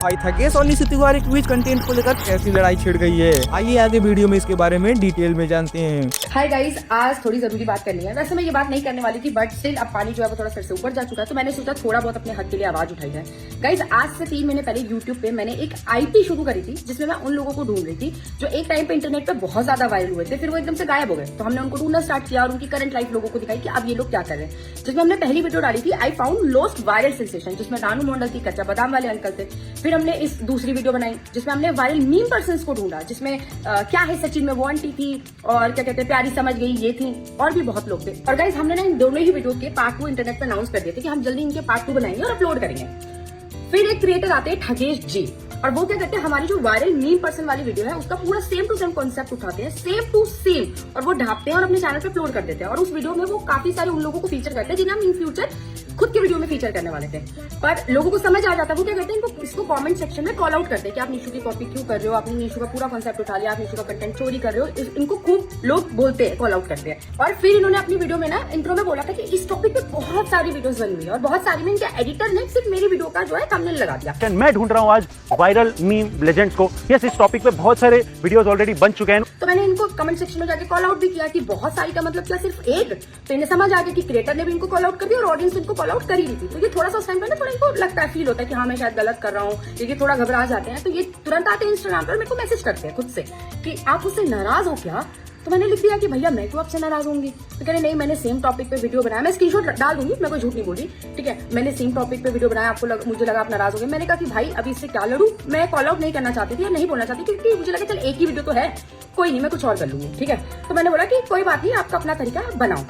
आई था कि Soni सितुआर quiz content को लेकर कैसी लड़ाई छिड़ गई है। आइए आगे वीडियो में इसके बारे में डिटेल में जानते हैं। हाय गाइस, आज थोड़ी जरूरी बात करनी है। वैसे मैं ये बात नहीं करने वाली थी, बट स्टिल अब पानी जो है वो थोड़ा सर से ऊपर जा चुका है, तो मैंने सोचा थोड़ा बहुत अपने हक के लिए आवाज उठाई जाए। गाइस, आज से 3 महीने पहले यूट्यूब पे मैंने एक आईपी शुरू करी थी, जिसमें मैं उन लोगों को ढूंढ रही थी जो एक टाइम पे इंटरनेट पे बहुत ज्यादा वायरल हुए थे, फिर वो एकदम से गायब हो गए। तो हमने उनको ढूंढना स्टार्ट किया और उनकी करंट लाइफ लोगों को दिखाई कि अब ये लोग क्या कर रहे हैं। जिसमें हमने पहली वीडियो डाली थी I found lost viral sensation, जिसमें रानू मंडल थी, कच्चा बादाम वाले अंकल थे। फिर हमने इस दूसरी वीडियो बनाई जिसमें हमने वायरल मीम पर्संस को ढूंढा, जिसमें क्या है सचिन में वो आंटी थी, और क्या कहते हैं प्यारी समझ गई ये थी, और भी बहुत लोग थे। और गाइस, हमने ना इन दोनों ही वीडियो के पार्ट 2 इंटरनेट पर अनाउंस कर दिए थे कि हम जल्दी इनके पार्ट 2 बनाएंगे और अपलोड करेंगे। फिर एक क्रिएटर आते हैं ठगेश जी, और वो क्या करते हैं, हमारी जो वायरल मीम पर्सन वाली वीडियो है उसका पूरा सेम टू सेम कॉन्सेप्ट उठाते हैं, सेम टू सेम, और वो ढापते हैं और अपने चैनल पे अपलोड कर देते हैं। और उस वीडियो में वो काफी सारे उन लोगों को फीचर करते हैं जिन्हें हम इन फ्यूचर खुद की वीडियो में फीचर करने वाले थे। पर लोगों को समझ आ जाता है, वो क्या करते हैं, इनको इसको कमेंट सेक्शन में कॉल आउट करते हैं कि आप निशु की कॉपी क्यों कर रहे हो, आपने निशु का पूरा कॉन्सेप्ट उठा लिया, आप निशु का कंटेंट चोरी कर रहे हो। इनको खूब लोग बोलते हैं, कॉल आउट करते हैं। और फिर इन्होंने अपनी वीडियो में ना इंट्रो में बोला था कि इस टॉपिक पे बहुत सारी वीडियोस बनी हुई है और बहुत सारी में इनके एडिटर ने सिर्फ मेरी वीडियो का जो है थंबनेल लगा दिया। मैं ढूंढ रहा हूँ आज वायरल मीम लेजेंड्स को। यस, इस टॉपिक पे बहुत सारे वीडियोस ऑलरेडी बन चुके हैं। तो मैंने इनको कमेंट सेक्शन में जाके कॉल आउट भी किया कि बहुत सारी का मतलब क्या सिर्फ एक। तो इन्हें समझ आ गया कि क्रिएटर ने भी इनको कॉल आउट कर दिया और ऑडियंस इनको कॉल आउट कर ही रही थी। तो ये थोड़ा सा उस टाइम पे ना थोड़ा इनको लगता है, फील होता है कि हाँ मैं शायद गलत कर रहा हूँ, ये थोड़ा घबरा जाते हैं। तो ये तुरंत आते हैं इंस्टाग्राम पर, मेरे को मैसेज करते हैं खुद से कि आप उससे नाराज हो क्या। तो मैंने लिख दिया कि भैया मैं क्यों आपसे नाराज होंगी। तो कह रहे नहीं, मैंने सेम टॉपिक पे वीडियो बनाया, मैं स्क्रीनशॉट डाल दूंगी, मैं कोई झूठ नहीं बोल रही, ठीक है। मैंने सेम टॉपिक पे वीडियो बनाया, आपको मुझे लगा आप नाराज हो गए। मैंने कहा कि भाई अभी इससे क्या लड़ू, मैं कॉल आउट नहीं करना चाहती थी या नहीं बोलना चाहती, क्योंकि मुझे लगा चल एक ही वीडियो तो है, कोई नहीं मैं कुछ और कर लूंगी, ठीक है। तो मैंने बोला कि कोई बात नहीं, आपका अपना तरीका बनाओ।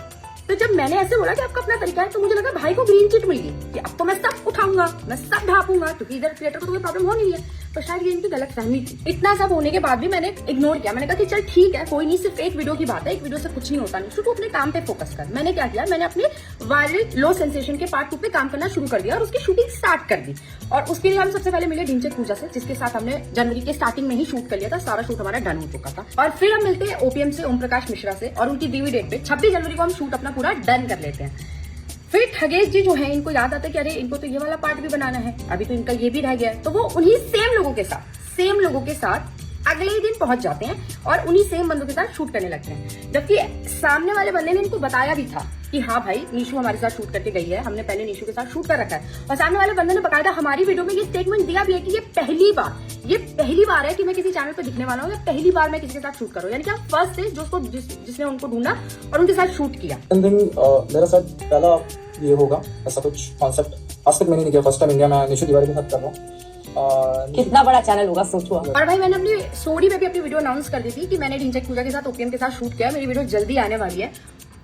तो जब मैंने ऐसे बोला कि आपका अपना तरीका है, तो मुझे लगा भाई को ग्रीन चिट मिल गई कि अब तो मैं सब उठाऊंगा, मैं सब ढापूंगा, क्योंकि इधर क्रिएटर को तो कोई प्रॉब्लम हो नहीं है। तो शायद ये इनकी गलत फहमी थी। इतना सब होने के बाद भी मैंने इग्नोर किया। मैंने कहा कि चल ठीक है, कोई नहीं, सिर्फ एक वीडियो की बात है, एक वीडियो से कुछ नहीं होता, नहीं तू अपने काम पे फोकस कर। मैंने क्या किया, मैंने अपने वायरल लो सेंसेशन के पार्ट 2 पे काम करना शुरू कर दिया और उसकी शूटिंग स्टार्ट कर दी। और उसके लिए हम सबसे पहले मिले ढिंचक पूजा से, जिसके साथ हमने जनवरी के स्टार्टिंग में ही शूट कर लिया था, सारा शूट हमारा डन हो चुका था। और फिर हम मिलते हैं ओपीएम से, ओम प्रकाश मिश्रा से, और उनकी दी हुई डेट पे 26 जनवरी को हम शूट अपना पूरा डन कर लेते हैं। फिर ठगेश जी जो है, इनको याद आता है कि अरे इनको तो ये वाला पार्ट भी बनाना है, अभी तो इनका ये भी रह गया है। तो वो उन्हीं सेम लोगों के साथ अगले ही दिन पहुंच जाते हैं और उन्हीं सेम बंदों के साथ शूट करने लगते हैं। जबकि सामने वाले बंदे ने इनको बताया भी था कि हाँ भाई निशु हमारे साथ शूट करके गई है, हमने पहले निशु के साथ शूट कर रखा है। और सामने वाले बंदे ने बकायदा हमारी वीडियो में ये स्टेटमेंट दिया भी है कि ये पहली बार है कि मैं किसी चैनल पे दिखने वाला हूँ, या पहली बार मैं किसी के साथ शूट कर रहा हूँ। यानी कि आप फर्स्ट थे जिसने उनको ढूंढा और उनके साथ शूट किया। मेरा साथ पहला ये होगा, ऐसा कुछ कॉन्सेप्ट आज तक मैंने नहीं किया, फर्स्ट टाइम इंडिया में निशु तिवारी के साथ कर रहा हूँ। कितना बड़ा चैनल होगा सोचो। और भाई मैंने अपनी स्टोरी पे भी अपनी वीडियो अनाउंस कर दी थी कि मैंने ढिंचक पूजा के साथ ओपीएम के साथ शूट किया, मेरी वीडियो जल्दी आने वाली है।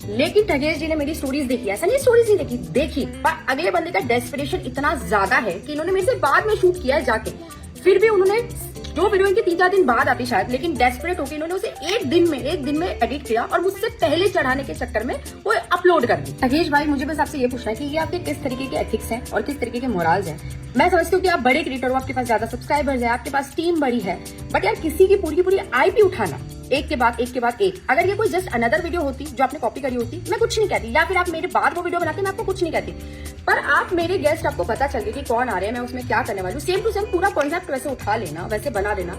लेकिन ठगेश जी ने मेरी स्टोरीज देखी, ऐसा नहीं स्टोरीज नहीं देखी, पर अगले बंदे का डेस्परेशन इतना ज्यादा है कि इन्होंने मेरे से बाद में शूट किया है जाके। फिर भी उन्होंने जो वीडियो इनके 3-4 दिन बाद आती शायद, लेकिन डेस्परेट होकर इन्होंने उसे एक दिन में एडिट किया और मुझसे पहले चढ़ाने के चक्कर में वो अपलोड कर दी। ठगेश भाई, मुझे बस आपसे ये पूछना है कि ये आपके किस तरीके के एथिक्स हैं और किस तरीके के मोरल्स हैं। मैं समझती हूँ कि आप बड़े क्रिएटर हो, आपके पास ज्यादा सब्सक्राइबर्स है, आपके पास टीम बड़ी है, बट यार किसी की पूरी आईपी उठाना एक के बाद एक, अगर ये कोई जस्ट अनदर वीडियो होती जो आपने कॉपी करी होती, मैं कुछ नहीं कहती, या फिर आप मेरे बाद वो वीडियो बनाते, मैं आपको कुछ नहीं कहती। पर आप मेरे गेस्ट, आपको पता चल गया कि कौन आ रहे हैं, मैं उसमें क्या करने वाली हूँ, सेम टू सेम पूरा कॉन्सेप्ट वैसे उठा लेना, वैसे बना देना।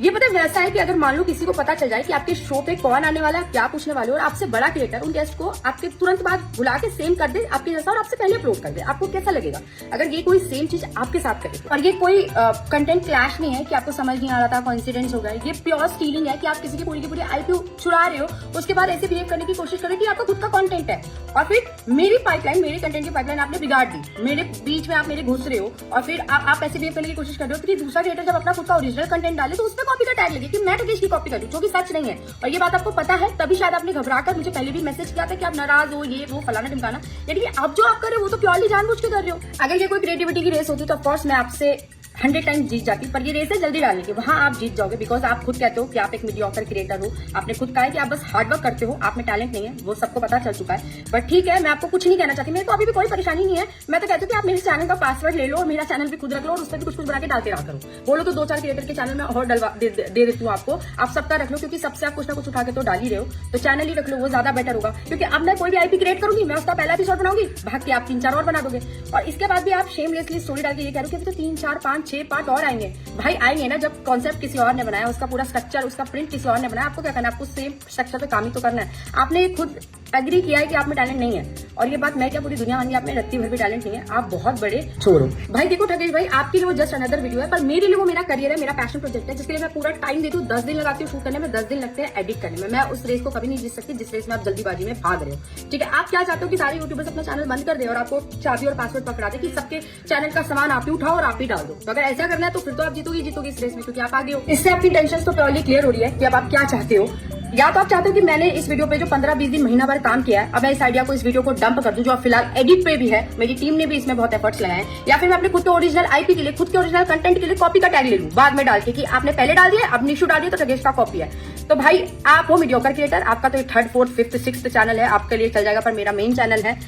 ये पता वैसा है कि अगर मान लो किसी को पता चल जाए कि आपके शो पे कौन आने वाला है, क्या पूछने वाले हो, और आपसे बड़ा क्रिएटर उन गेस्ट को आपके तुरंत बाद बुला के सेम कर दे आपके जैसा और आपसे पहले अपलोड कर दे, आपको कैसा लगेगा अगर ये कोई सेम चीज आपके साथ करे। और ये कोई कंटेंट क्लैश नहीं है कि आपको समझ नहीं आ रहा था, कॉन्सिडेंस हो गया। ये प्योर स्टीलिंग है कि आप किसी की पूरी आईपी चुरा रहे हो, उसके बाद ऐसे बिहेव करने की कोशिश करें कि आपका खुद का कंटेंट है, और फिर मेरी कंटेंट की पाइपलाइन आपने बिगाड़ दी, मेरे बीच में आप मेरे घुस रहे हो, और फिर आप ऐसे बिहेव करने की कोशिश कर रहे हो कि दूसरा क्रिएटर जब अपना खुद का ओरिजिनल कंटेंट डाले तो उसमें कॉपी का टैग लगे कि मैं ठगेश की कॉपी करूँ, जो कि सच नहीं है। और ये बात आपको पता है, तभी शायद आपने घबरा कर मुझे पहले भी मैसेज किया था कि आप नाराज हो, ये वो फलाना ढिमकाना। यानी कि आप जो आप कर रहे हो वो तो प्योरली जानबूझ के कर रहे हो। अगर ये कोई क्रिएटिविटी की रेस होती तो ऑफकोर्स मैं आपसे 100 टाइम्स जीत जाती, पर ये रेस है जल्दी डालने की, वहां आप जीत जाओगे, बिकॉज आप खुद कहते हो कि आप एक मीडियोकर क्रिएटर हो। आपने खुद कहा है कि आप बस हार्डवर्क करते हो, आप में टैलेंट नहीं है, वो सबको पता चल चुका है। बट ठीक है, मैं आपको कुछ नहीं कहना चाहती, मेरे को अभी भी कोई परेशानी नहीं है। मैं तो कहती हूँ कि आप मेरे चैनल का पासवर्ड ले लो और मेरा चैनल भी खुद रख लो और उस पर भी कुछ बना के डालते रहा करो। बोलो तो 2-4 क्रिएटर के चैनल में और दे देती हूँ आपको, आप सबका रख लो, क्योंकि सबसे आप कुछ ना कुछ उठा के तो डाल ही रहे हो, तो चैनल ही रख लो, वो ज्यादा बेटर होगा। क्योंकि अब मैं कोई भी आईपी क्रिएट करूंगी, मैं उसका पहला एपिसोड बनाऊंगी, भाग के आप 3-4 और बना दोगे, और इसके बाद भी आप शेमलेसली स्टोरी डाल के ये कह रहे हो कि 3-4-5 6 पार्ट और आएंगे भाई, आएंगे ना। जब कॉन्सेप्ट किसी और ने बनाया, उसका पूरा स्ट्रक्चर, उसका प्रिंट किसी और ने बनाया, आपको क्या करना है? आपको सेम स्ट्रक्चर पे काम ही तो करना है। आपने खुद एग्री किया है कि आप में टैलेंट नहीं है, और ये बात मैं क्या पूरी दुनिया मानी, आप में रत्ती भर भी टैलेंट नहीं है, आप बहुत बड़े छोड़ो भाई। देखो ठगेश भाई, आपके लिए वो जस्ट अनदर वीडियो है, पर मेरे लिए वो मेरा करियर है, मेरा पैशन प्रोजेक्ट है, जिसके लिए मैं पूरा टाइम देती हूँ। 10 दिन लगाती हूँ शूट करने में, 10 दिन लगते हैं एडिट करने में। मैं उस रेस को कभी नहीं जीत सकती जिस रेस में आप जल्दीबाजी में भाग रहे हो, ठीक है। आप क्या चाहते हो कि सारे यूट्यूबर्स अपना चैनल बंद कर दे और आपको चाबी और पासवर्ड पकड़ा दे कि सबके चैनल का सामान आप ही उठाओ और आप ही डाल दो। तो अगर ऐसा करना है तो फिर तो आप जीतोगे इस रेस में, क्योंकि आप आगे हो। इससे आपकी टेंशन तो प्योरली क्लियर हो रही है कि अब आप क्या चाहते हो। या तो आप चाहते हो कि मैंने इस वीडियो पे जो 15-20 दिन, महीना भर काम किया है, अब मैं इस आइडिया को, इस वीडियो को डंप कर दूं, जो फिलहाल एडिट पे भी है, मेरी टीम ने भी इसमें बहुत एफर्ट्स लगाए हैं। या फिर मैं अपने खुद के ओरिजिनल आईपी के लिए, खुद के ओरिजिनल कंटेंट के लिए कॉपी का टैग ले लूं बाद में डाल के कि आपने पहले डाल दिया, अब निशु डाल दिया तो ठगेश का कॉपी है। तो भाई आप हो मीडियोकर क्रिएटर, आपका तो 3rd, 4th, 5th, 6th channel है, आपके लिए चल जाएगा, पर मेरा मेन चैनल है।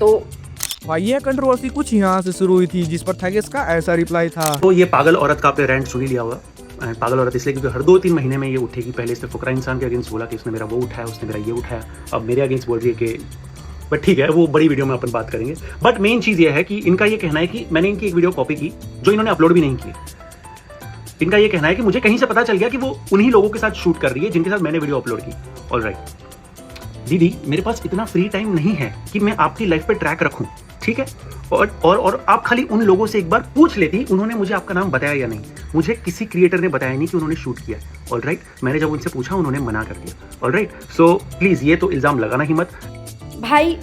तो भाई ये कंट्रोवर्सी कुछ यहाँ से शुरू हुई थी, जिस पर ठगेश का ऐसा रिप्लाई था। तो ये पागल औरत का आपने रैंट सुन ही लिया होगा। एंड पागल औरत इसलिए क्योंकि हर 2-3 महीने में ये उठेगी। पहले इसने फुकरा इंसान के अगेंस्ट बोला कि उसने मेरा वो उठाया, उसने मेरा ये उठाया, अब मेरे अगेंस्ट बोल रही है कि, बट ठीक है, वो बड़ी वीडियो में अपन बात करेंगे। बट मेन चीज़ ये है कि इनका ये कहना है कि मैंने इनकी एक वीडियो कॉपी की जो इन्होंने अपलोड भी नहीं की। इनका ये कहना है कि मुझे कहीं से पता चल गया कि वो उन्हीं लोगों के साथ शूट कर रही है जिनके साथ मैंने वीडियो अपलोड की। ऑलराइट दीदी, मेरे पास इतना फ्री टाइम नहीं है कि मैं आपकी लाइफ पे ट्रैक रखूं, ठीक है। और आप खाली उन लोगों से एक बार पूछ लेती उन्होंने मुझे आपका नाम बताया या नहीं। मुझे किसी क्रिएटर ने बताया नहीं कि उन्होंने शूट किया। ऑलराइट, मैंने जब उनसे पूछा उन्होंने मना कर दिया। ऑलराइट, सो प्लीज ये तो इल्जाम लगाना ही मत। भाई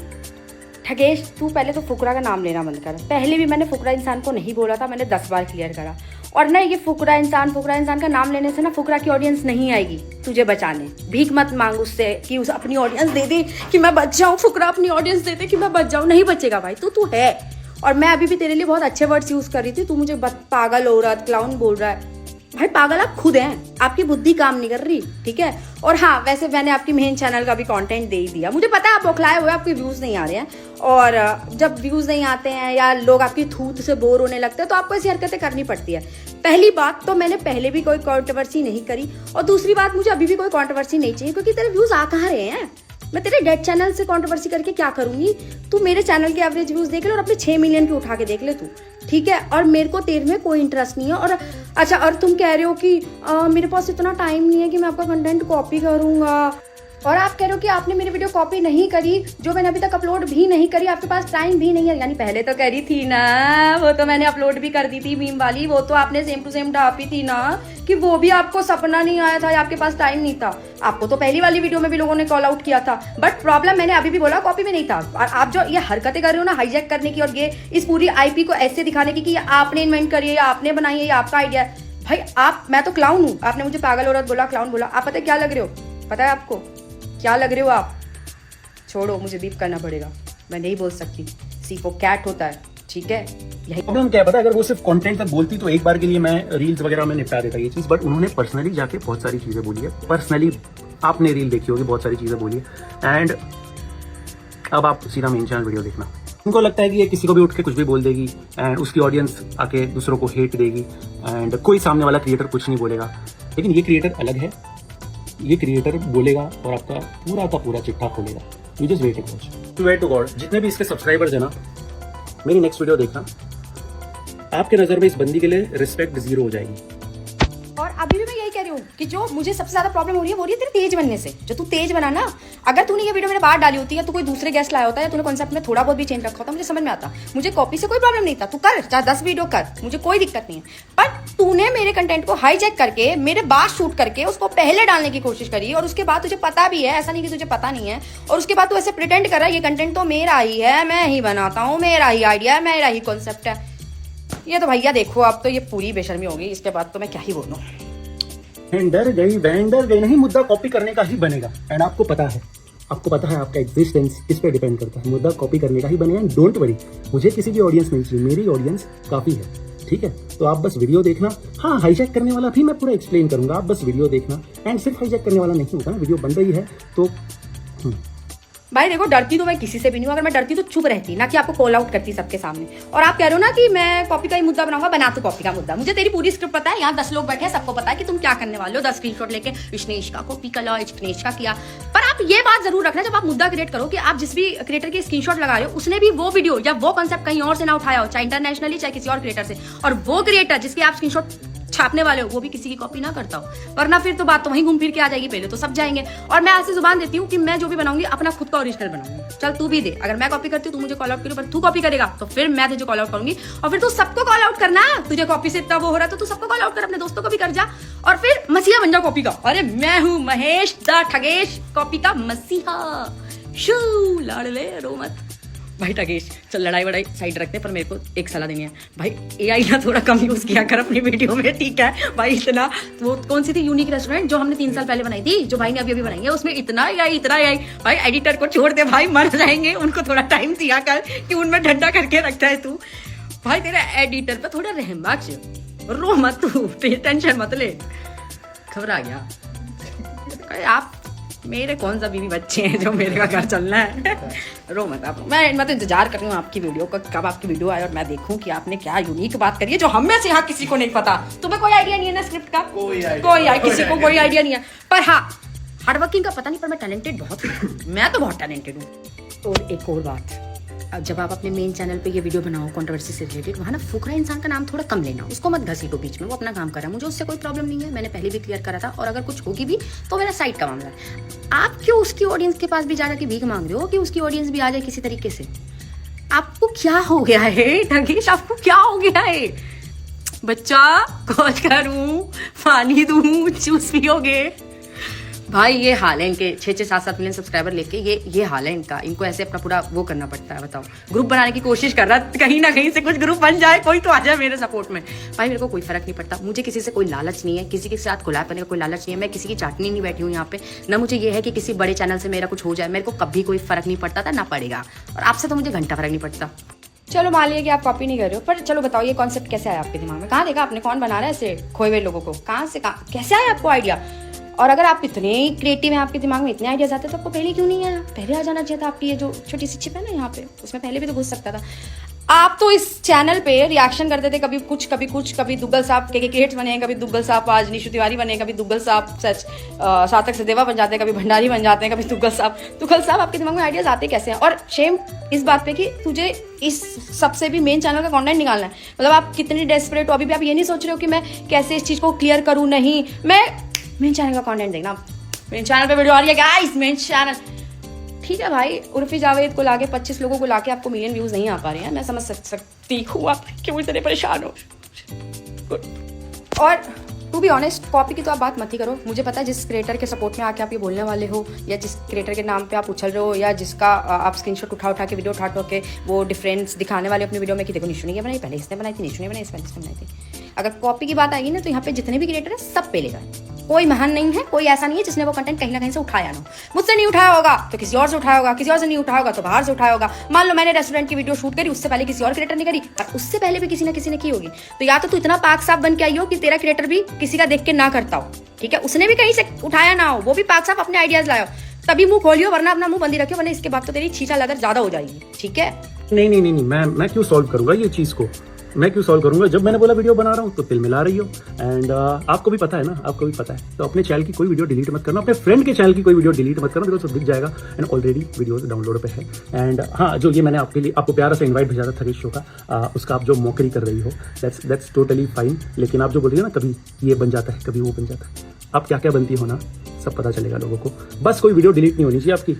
ठगेश, तू पहले तो फुकरा का नाम लेना बंद कर। पहले भी मैंने फुकरा इंसान को नहीं बोला था, मैंने 10 बार क्लियर करा। और ना ये फुकरा इंसान का नाम लेने से ना फुकरा की ऑडियंस नहीं आएगी तुझे बचाने। भीख मत मांग उससे कि उस अपनी ऑडियंस दे दे कि मैं बच जाऊं। फुकरा अपनी ऑडियंस दे दे कि मैं बच जाऊं, नहीं बचेगा भाई। तू है, और मैं अभी भी तेरे लिए बहुत अच्छे वर्ड्स यूज कर रही थी, तू मुझे पागल हो रहा, क्लाउन बोल रहा है। भाई पागल आप खुद हैं, आपकी बुद्धि काम नहीं कर रही, ठीक है। और हाँ, वैसे मैंने आपकी मेन चैनल का भी कंटेंट दे ही दिया। मुझे पता है आप बौखलाए हुए, आपके व्यूज नहीं आ रहे हैं, और जब व्यूज नहीं आते हैं या लोग आपकी थूत से बोर होने लगते हैं तो आपको ऐसी हरकतें करनी पड़ती है। पहली बात तो मैंने पहले भी कोई कंट्रोवर्सी नहीं करी, और दूसरी बात मुझे अभी भी कोई कंट्रोवर्सी नहीं चाहिए, क्योंकि तेरे व्यूज आ कहाँ रहे हैं। मैं तेरे डेड चैनल से कंट्रोवर्सी करके क्या करूंगी। तू मेरे चैनल के एवरेज व्यूज देख ले और अपने 6 मिलियन के उठा के देख ले तू, ठीक है। और मेरे को तेरे में कोई इंटरेस्ट नहीं है। और अच्छा, और तुम कह रहे हो कि मेरे पास इतना टाइम नहीं है कि मैं आपका कंटेंट कॉपी करूंगा, और आप कह रहे हो कि आपने मेरी वीडियो कॉपी नहीं करी, जो मैंने अभी तक अपलोड भी नहीं करी, आपके पास टाइम भी नहीं है। यानी पहले तो करी थी ना, वो तो मैंने अपलोड भी कर दी थी मीम वाली, वो तो आपने सेम टू सेम ढापी थी ना, कि वो भी आपको सपना नहीं आया था या आपके पास टाइम नहीं था। आपको तो पहली वाली वीडियो में भी लोगों ने कॉल आउट किया था, बट प्रॉब्लम मैंने अभी भी बोला कॉपी में नहीं था। और आप जो ये हरकतें कर रहे हो ना, हाईजैक करने की और ये इस पूरी आईपी को ऐसे दिखाने की कि ये आपने इन्वेंट करी है या आपने बनाई है या आपका आइडिया है। भाई मैं तो क्लाउन हूँ, आपने मुझे पागल औरत बोला, क्लाउन बोला। आप पता है क्या लग रहे हो? पता है आपको क्या लग रहे हो आप? छोड़ो, मुझे बीप करना पड़ेगा, मैं नहीं बोल सकती। सीफो कैट होता है, ठीक है। यही प्रॉब्लम क्या है पता है, अगर वो सिर्फ कंटेंट तक बोलती तो एक बार के लिए मैं रील्स वगैरह में निपटा देता ये चीज़, बट उन्होंने पर्सनली जाके बहुत सारी चीज़ें बोली है। पर्सनली आपने रील देखी होगी, बहुत सारी चीज़ें बोली है। एंड अब आप सीधा मेन चैनल वीडियो देखना। उनको लगता है कि ये किसी को भी उठ के कुछ भी बोल देगी एंड उसकी ऑडियंस आके दूसरों को हेट देगी एंड कोई सामने वाला क्रिएटर कुछ नहीं बोलेगा। लेकिन ये क्रिएटर अलग है, ये क्रिएटर बोलेगा और आपका पूरा का पूरा चिट्ठा खोलेगा। You just wait and watch. Swear to God, जितने भी इसके सब्सक्राइबर्स हैं ना, मेरी नेक्स्ट वीडियो देखना, आपके नजर में इस बंदी के लिए रिस्पेक्ट 0 हो जाएगी। और अभी भी मैं यही कह रही हूँ कि जो मुझे सबसे ज्यादा प्रॉब्लम हो रही है वो रही है तेरे तेज बनने से। जो तू तेज बना ना, अगर तूने ये वीडियो मेरे बाद डाली होती है, तू कोई दूसरे गेस्ट लाया होता है, तूने कॉन्सेप्ट में थोड़ा बहुत भी चेंज रखा होता, मुझे समझ में आता। मुझे कॉपी से कोई प्रॉब्लम नहीं था, तू कर, चाहे 10 वीडियो कर, मुझे कोई दिक्कत नहीं है। पर तूने मेरे कंटेंट को हाईजैक करके, मेरे बाद शूट करके उसको पहले डालने की कोशिश करी, और उसके बाद तुझे पता भी है, ऐसा नहीं कि तुझे पता नहीं है, और उसके बाद तू ऐसे प्रिटेंड कर रहा है ये कंटेंट तो मेरा ही है, मैं ही बनाता हूँ, मेरा ही आइडिया है, मेरा ही कॉन्सेप्ट है। ये तो भैया देखो, अब तो ये पूरी बेशर्मी होगी, इसके बाद तो मैं क्या ही बोलूँ। डर गई बहन, डर गई नहीं, मुद्दा कॉपी करने का ही बनेगा। एंड आपको पता है आपका एग्जिस्टेंस किस पे डिपेंड करता है, मुद्दा कॉपी करने का ही बनेगा। डोंट वरी, मुझे किसी की ऑडियंस नहीं चाहिए, मेरी ऑडियंस काफ़ी है, ठीक है। तो आप बस वीडियो देखना। हाँ, हाईजैक करने वाला भी मैं पूरा एक्सप्लेन करूंगा, आप बस वीडियो देखना। एंड सिर्फ हाईजैक करने वाला नहीं होगा ना, वीडियो बन रही है तो भाई देखो, डरती तो मैं किसी से भी नहीं हूँ। अगर मैं डरती तो चुप रहती, ना कि आपको कॉल आउट करती सबके सामने। और आप कह रहे हो ना कि मैं कॉपी का ही मुद्दा बनाऊंगा, बना तो कॉपी का मुद्दा। मुझे तेरी पूरी स्क्रिप्ट पता है, यहाँ 10 लोग बैठे हैं, सबको पता है कि तुम क्या करने वाले हो। 10 स्क्रीनशॉट लेके विष्णेश का कॉपी कर लो, विष्णेश का किया। पर आप ये बात जरूर रखना जब आप मुद्दा क्रिएट करो कि आप जिस भी क्रिएटर की स्क्रीनशॉट लगा रहे हो उसने भी वो वीडियो या वो कॉन्सेप्ट कहीं और से ना उठाया हो, चाहे इंटरनेशनली चाहे किसी और क्रिएटर से, और वो क्रिएटर जिसकी आप स्क्रीनशॉट छापने वाले हो वो भी किसी की कॉपी ना करता हो, वरना फिर तो बात तो वहीं घूम फिर के आ जाएगी। पहले तो सब जाएंगे। और मैं ऐसी जुबान देती हूँ कि मैं जो भी बनाऊंगी अपना खुद का ओरिजिनल बनाऊंगी। चल तू भी दे, अगर मैं कॉपी करती हूँ तू मुझे कॉल आउट करो, पर तू कॉपी करेगा तो फिर मैं तुझे कॉल आउट करूंगी। और फिर तू सबको कॉल आउट करना, तुझे कॉपी से इतना वो हो रहा है तो तू सबको कॉल आउट कर, अपने दोस्तों को भी कर जा, और फिर मसीहा बन जा कॉपी का। अरे मैं हूँ महेश द ठगेश, कॉपी का मसीहा। शू लाडले रो मत भाई ठगेश। चल लड़ाई वड़ाई साइड रखते हैं, पर मेरे को एक सलाह देनी है भाई, एआई ना थोड़ा कम यूज किया कर अपनी वीडियो में, ठीक है भाई। इतना वो कौन सी थी यूनिक रेस्टोरेंट जो हमने 3 साल पहले बनाई थी, जो भाई ने अभी बनाई है, उसमें इतना एआई भाई। एडिटर को छोड़ दे भाई, मर जाएंगे। उनको थोड़ा टाइम दिया कर कि उनमें ठंडा करके रखता है तू भाई। तेरा एडिटर पे थोड़ा रहम बख्श, रो मत तू, टेंशन मत ले। घबरा गया आप, मेरे कौन सा बीवी बच्चे हैं जो मेरे का घर चलना है। रो मत आप, मैं तो इंतजार कर रही हूँ आपकी वीडियो का, कब आपकी वीडियो आए और मैं देखूं कि आपने क्या यूनिक बात करी है जो हम में से यहाँ किसी को नहीं पता। तुम्हें कोई आइडिया नहीं है ना स्क्रिप्ट का? किसी को कोई आइडिया नहीं है। पर हाँ, हार्डवर्किंग का पता नहीं, पर मैं टैलेंटेड बहुत हूँ। मैं तो बहुत टैलेंटेड हूँ। और एक और बात, जब आप अपने मेन चैनल पे ये वीडियो बनाओ कंट्रोवर्सी से रिलेटेड, वहाँ ना फुकरा इंसान का नाम थोड़ा कम लेना, उसको मत घसीटो बीच में, वो अपना काम कर रहा है, मुझे उससे कोई प्रॉब्लम नहीं है, मैंने पहले भी क्लियर करा था। और अगर कुछ होगी भी तो मेरा साइड का मामला है। आप क्यों उसकी ऑडियंस के पास भी जा के भीख मांग रहे हो कि उसकी ऑडियंस भी आ जाए किसी तरीके से? आपको क्या हो गया है ठगेश, आपको क्या हो गया है? बच्चा खोज करूं, पानी दूं, जूस पियोगे? भाई ये हाल है इनके, 6-7 मिलियन सब्सक्राइबर लेके ये हाल है इनका। इनको ऐसे अपना पूरा वो करना पड़ता है। बताओ, ग्रुप बनाने की कोशिश कर रहा, कहीं ना कहीं से कुछ ग्रुप बन जाए, कोई तो आ जाए मेरे सपोर्ट में। भाई मेरे को कोई फर्क नहीं पड़ता, मुझे किसी से कोई लालच नहीं है, किसी के साथ कोलैब करने का कोई लालच नहीं है, मैं किसी की चाटनी नहीं बैठी हूँ यहाँ पे। ना मुझे ये है कि किसी बड़े चैनल से मेरा कुछ हो जाए, मेरे को कभी कोई फर्क नहीं पड़ता था, ना पड़ेगा। और आपसे तो मुझे घंटा फर्क नहीं पड़ता। चलो मान लिया कि आप कॉपी नहीं कर रहे हो, पर चलो बताओ ये कॉन्सेप्ट कैसे आया आपके दिमाग में? कहाँ देखा आपने? कौन बना रहा है ऐसे खोए हुए लोगों को? कहाँ से कैसे आया आपको आइडिया? और अगर आप इतने क्रिएटिव हैं, आपके दिमाग में इतने आइडियाज आते तो आपको पहले क्यों नहीं आया? पहले आ जाना चाहिए था। आपकी ये जो छोटी सी चिप है ना यहाँ पे, उसमें पहले भी तो घुस सकता था। आप तो इस चैनल पे रिएक्शन करते थे, कभी कुछ, कभी दुग्गल साहब के क्रिएट्स बने, कभी दुग्गल साहब आज निशु तिवारी बने, कभी दुग्गल साहब सच सार्थक सदेवा बन जाते हैं, कभी भंडारी बन जाते हैं, कभी दुग्गल साहब। आपके दिमाग में आइडियाज आते कैसे हैं? और शेम इस बात पे कि तुझे इस सबसे भी मेन चैनल का कंटेंट निकालना है। मतलब आप कितनी डेस्परेट हो, अभी भी आप ये नहीं सोच रहे हो कि मैं कैसे इस चीज को क्लियर करूँ। नहीं, मैं मेन चैनल का कंटेंट देखना। मेन चैनल पे वीडियो आ रही है गाइस, मेन चैनल, ठीक है भाई। उर्फी जावेद को लाके 25 लोगों को लाके आपको मिलियन व्यूज नहीं आ पा रहे हैं, मैं समझ सकती हूँ आप क्यों इतने परेशान हो। और टू बी ऑनेस्ट, कॉपी की तो आप बात मत ही करो। मुझे पता है जिस क्रिएटर के सपोर्ट में आके आप ये बोलने वाले हो, या जिस क्रिएटर के नाम पे आप उछल रहे हो, या जिसका आप स्क्रीनशॉट उठा के वीडियो उठा के वो डिफरेंस दिखाने वाले अपनी वीडियो में कि देखो निशु ने ये बनाई, पहले इसने बनाई थी, निशु ने बनाई, इस पहले इसने बनाई थी। अगर कॉपी की बात आएगी ना, तो यहाँ पे जितने भी क्रिएटर है सब पे लेगा। कोई महान नहीं है, कोई ऐसा नहीं है जिसने वो कंटेंट कहीं ना कहीं से उठाया ना। मुझसे नहीं उठाया होगा तो किसी और से उठाया होगा, किसी और से नहीं उठाया होगा तो बाहर से उठाया होगा। मान लो मैंने रेस्टोरेंट की वीडियो शूट करी, उससे पहले किसी और क्रिएटर ने करी, और उससे पहले भी किसी ना किसी ने की होगी। तो या तो तू इतना पाक साफ बन के आई हो कि तेरा क्रिएटर भी किसी का देख के ना करता हो, ठीक है, उसने भी कहीं से उठाया ना हो, वो भी पाक साफ अपने आइडियाज लाया हो, तभी मुंह खोलियो, वरना अपना मुंह बंदी रखियो, वरना इसके बाद तो तेरी छीछा लदर ज्यादा हो जाएगी, ठीक है? नहीं, मैं क्यों सॉल्व करूंगा ये चीज को? मैं क्यों सॉल्व करूंगा? जब मैंने बोला वीडियो बना रहा हूँ तो तिल मिला रही हो। एंड आपको भी पता है ना, आपको भी पता है, तो अपने चैनल की कोई वीडियो डिलीट मत करना, अपने फ्रेंड के चैनल की कोई वीडियो डिलीट मत करना, बिकॉज सब दिख जाएगा। एंड ऑलरेडी वीडियो डाउनलोड पे है। एंड हाँ, जो ये मैंने आपके लिए आपको प्यारा सा इन्वाइट भेजा था ठगेश शो का, उसका आप जो मौकरी कर रही हो, दैट्स टोटली फाइन। लेकिन आप जो बोल रही हो ना, कभी ये बन जाता है, कभी वो बन जाता है, आप क्या क्या बनती हो ना, सब पता चलेगा लोगों को। बस कोई वीडियो डिलीट नहीं होनी चाहिए आपकी।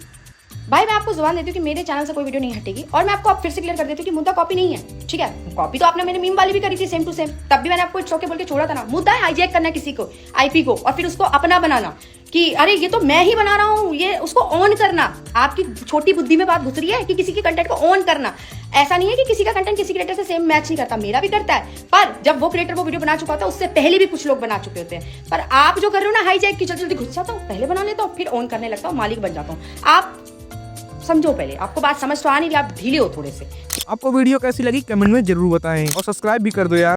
भाई मैं आपको जुबान देती हूँ कि मेरे चैनल से कोई वीडियो नहीं हटेगी, और मैं आपको अब फिर से क्लियर कर देती हूँ कि मुद्दा कॉपी नहीं है, ठीक है? कॉपी तो आपने मेरे मीम वाली भी करी थी सेम टू सेम, तब भी मैंने आपको इट्स ओके बोल के छोड़ा था ना। मुद्दा है हाईजैक करना किसी को, आईपी को, और फिर उसको अपना बनाना कि अरे ये तो मैं ही बना रहा हूँ, ये उसको ऑन करना। आपकी छोटी बुद्धि में बात घुस रही है कि किसी के कंटेंट को ऑन करना। ऐसा नहीं है कि किसी का कंटेंट किसी क्रिएटर से सेम मैच नहीं करता, मेरा भी करता है, पर जब वो क्रिएटर वो वीडियो बना चुका होता है उससे पहले भी कुछ लोग बना चुके होते हैं। पर आप जो कर रहे हो ना हाईजैक की, जल्दी घुस जाता हूँ, पहले बना लेता हूँ, फिर ऑन करने लगता हूँ, मालिक बन जाता हूँ। आप समझो, पहले आपको बात समझ तो आ नहीं रही, आप ढीले हो थोड़े से। आपको वीडियो कैसी लगी कमेंट में जरूर बताएं, और सब्सक्राइब भी कर दो यार।